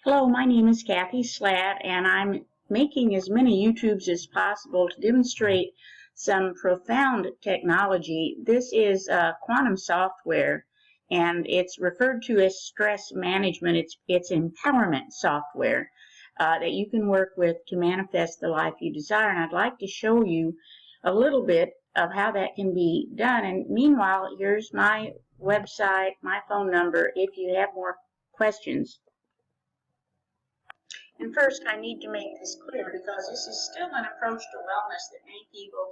Hello, my name is Cathy Slaght, and I'm making as many YouTubes as possible to demonstrate some profound technology. This is quantum software, and it's referred to as stress management. It's empowerment software that you can work with to manifest the life you desire. And I'd like to show you a little bit of how that can be done. And meanwhile, here's my website, my phone number, if you have more questions. And first, I need to make this clear because this is still an approach to wellness that many people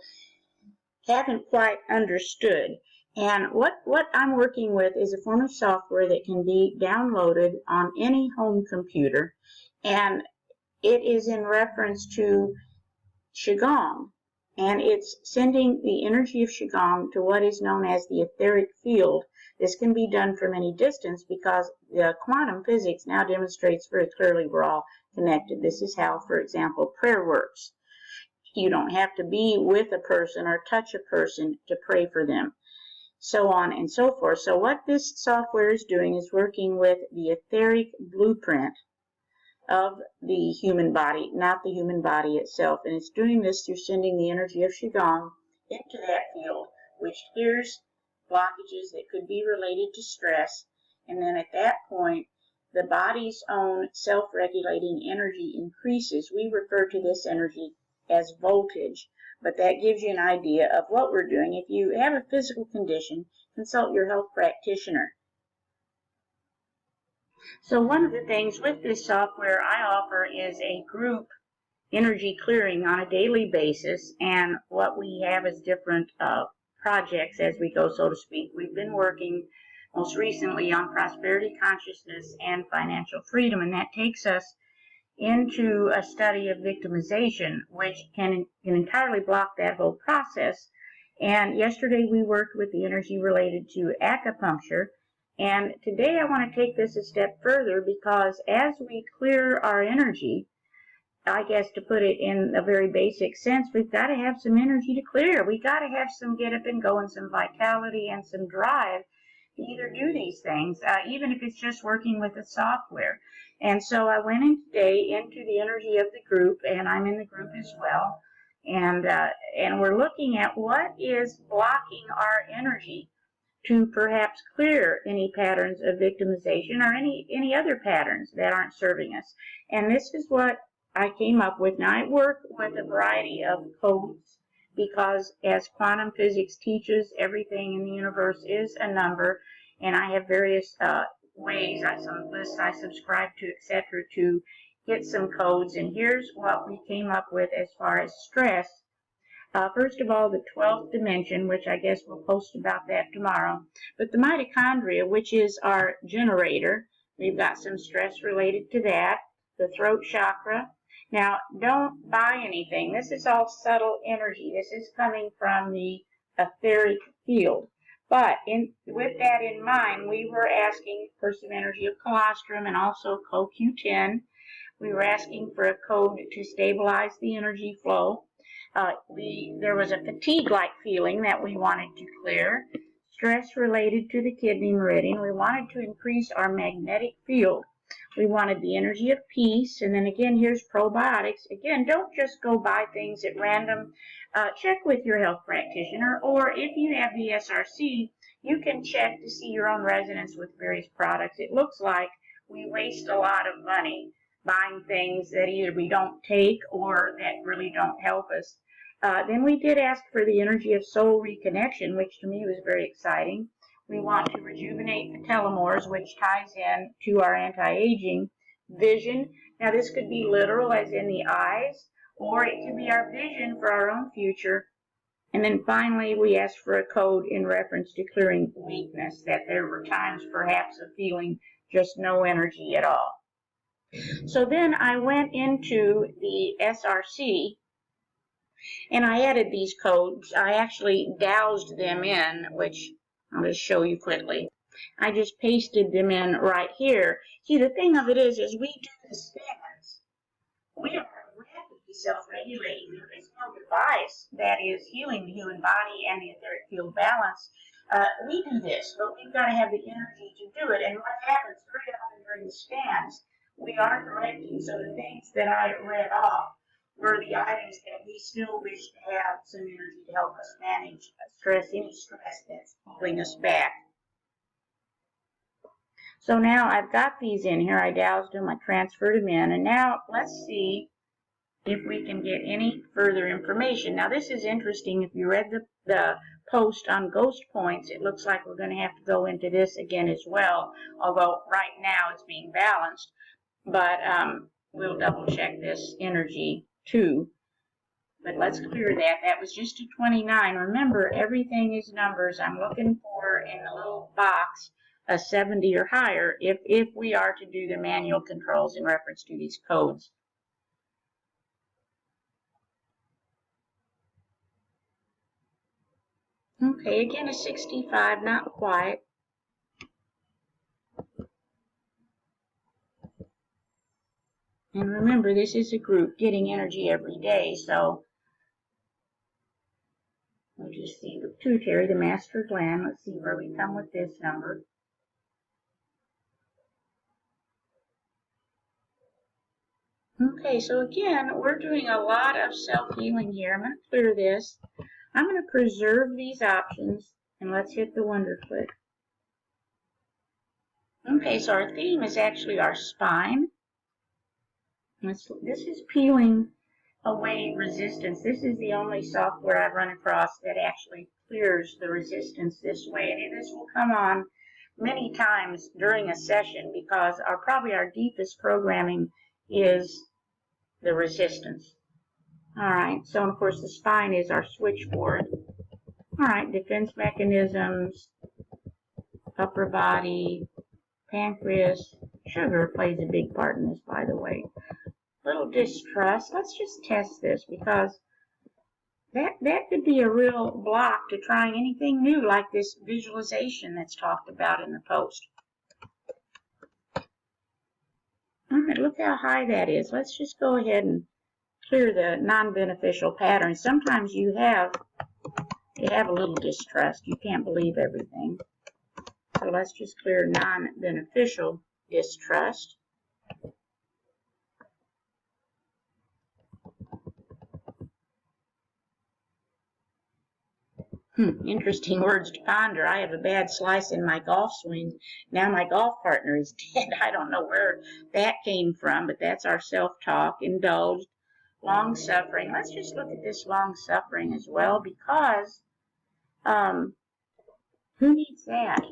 haven't quite understood. And what I'm working with is a form of software that can be downloaded on any home computer, and it is in reference to QiGong, and it's sending the energy of QiGong to what is known as the etheric field. This can be done from any distance because the quantum physics now demonstrates very clearly we're all connected. This is how, for example, prayer works. You don't have to be with a person or touch a person to pray for them, so on and so forth. So what this software is doing is working with the etheric blueprint of the human body, not the human body itself. And it's doing this through sending the energy of QiGong into that field, which clears blockages that could be related to stress. And then at that point, the body's own self-regulating energy increases. We refer to this energy as voltage, but that gives you an idea of what we're doing. If you have a physical condition, consult your health practitioner. So one of the things with this software I offer is a group energy clearing on a daily basis, and what we have is different projects as we go, so to speak. We've been working most recently on prosperity consciousness and financial freedom, and that takes us into a study of victimization, which can entirely block that whole process. And yesterday we worked with the energy related to acupuncture, and today I want to take this a step further, because as we clear our energy, I guess to put it in a very basic sense, we've got to have some energy to clear. We've got to have some get up and go and some vitality and some drive to either do these things, even if it's just working with the software. And so I went in today into the energy of the group, and I'm in the group as well, and we're looking at what is blocking our energy to perhaps clear any patterns of victimization or any other patterns that aren't serving us. And this is what I came up with. Now, I work with a variety of codes because, as quantum physics teaches, everything in the universe is a number, and I have various ways, some lists I subscribe to, etc., to get some codes. And here's what we came up with as far as stress. First of all, the 12th dimension, which I guess we'll post about that tomorrow. But the mitochondria, which is our generator, we've got some stress related to that. The throat chakra. Now, don't buy anything. This is all subtle energy. This is coming from the etheric field. But with that in mind, we were asking for some energy of colostrum and also CoQ10. We were asking for a code to stabilize the energy flow. There was a fatigue-like feeling that we wanted to clear. Stress related to the kidney meridian. We wanted to increase our magnetic field. We wanted the energy of peace. And then again, here's probiotics. Again, don't just go buy things at random. Check with your health practitioner, or if you have the SRC, you can check to see your own resonance with various products. It looks like we waste a lot of money buying things that either we don't take or that really don't help us. Then we did ask for the energy of soul reconnection, which to me was very exciting. We want to rejuvenate the telomeres, which ties in to our anti-aging vision. Now, this could be literal, as in the eyes, or it could be our vision for our own future. And then finally, we asked for a code in reference to clearing weakness, that there were times perhaps of feeling just no energy at all. So then I went into the SRC, and I added these codes. I actually doused them in, which I'll just show you quickly. I just pasted them in right here. See, the thing of it is we do the scans. We have to be self-regulating. There is no device that is healing the human body and the etheric field balance. We do this, but we've got to have the energy to do it. And what happens very often during the scans, we are correcting. So the things that I read off were the items that we still wish to have some energy to help us manage stress, any stress that's holding us back. So now I've got these in here. I doused them, I transferred them in, and now let's see if we can get any further information. Now this is interesting. If you read the post on ghost points, it looks like we're going to have to go into this again as well, although right now it's being balanced. But we'll double check this energy too. But let's clear that. That was just a 29. Remember, everything is numbers. I'm looking for in the little box a 70 or higher if we are to do the manual controls in reference to these codes. Okay, again a 65, not quite. And remember, this is a group getting energy every day, so we'll just see the pituitary, the master gland. Let's see where we come with this number. Okay, so again, we're doing a lot of self-healing here. I'm going to clear this. I'm going to preserve these options, and let's hit the wonder click. Okay, so our theme is actually our spine. This is peeling away resistance. This is the only software I've run across that actually clears the resistance this way. And this will come on many times during a session because probably our deepest programming is the resistance. All right, so of course the spine is our switchboard. All right, defense mechanisms, upper body, pancreas. Sugar plays a big part in this, by the way. Little distrust. Let's just test this because that could be a real block to trying anything new like this visualization that's talked about in the post. All right, look how high that is. Let's just go ahead and clear the non-beneficial patterns. Sometimes you have a little distrust. You can't believe everything. So let's just clear non-beneficial distrust. Interesting words to ponder. I have a bad slice in my golf swing. Now my golf partner is dead. I don't know where that came from, but that's our self-talk. Indulged. Long-suffering. Let's just look at this long-suffering as well because who needs that?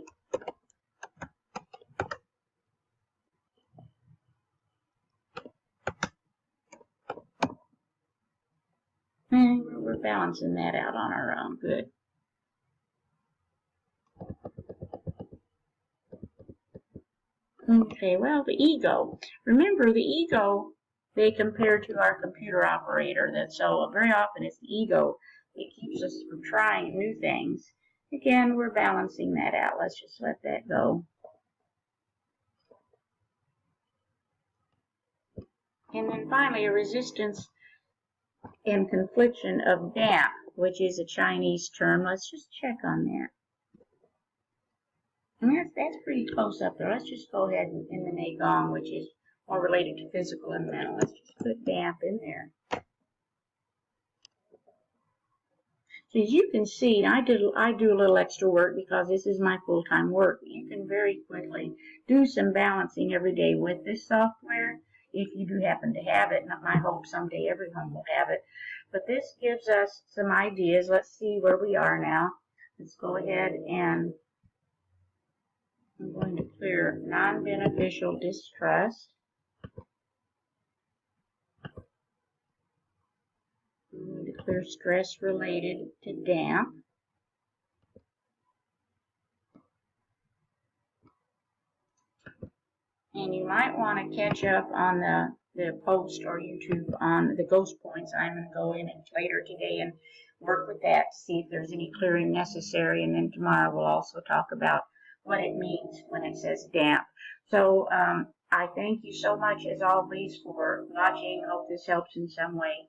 We're balancing that out on our own. Good. Okay, well, the ego. Remember, the ego, they compare to our computer operator. So very often it's the ego that keeps us from trying new things. Again, we're balancing that out. Let's just let that go. And then finally, a resistance and confliction of damp, which is a Chinese term. Let's just check on that. And that's pretty close up there. Let's just go ahead and eliminate Gong, which is more related to physical and mental. Let's just put damp in there. So as you can see, I do a little extra work because this is my full-time work. You can very quickly do some balancing every day with this software if you do happen to have it. Not my hope someday every home will have it. But this gives us some ideas. Let's see where we are now. Let's go ahead and I'm going to clear non-beneficial distrust. I'm going to clear stress related to damp. And you might want to catch up on the post or YouTube on the ghost points. I'm going to go in and later today and work with that to see if there's any clearing necessary. And then tomorrow we'll also talk about what it means when it says damp. So I thank you so much as always for watching. Hope this helps in some way.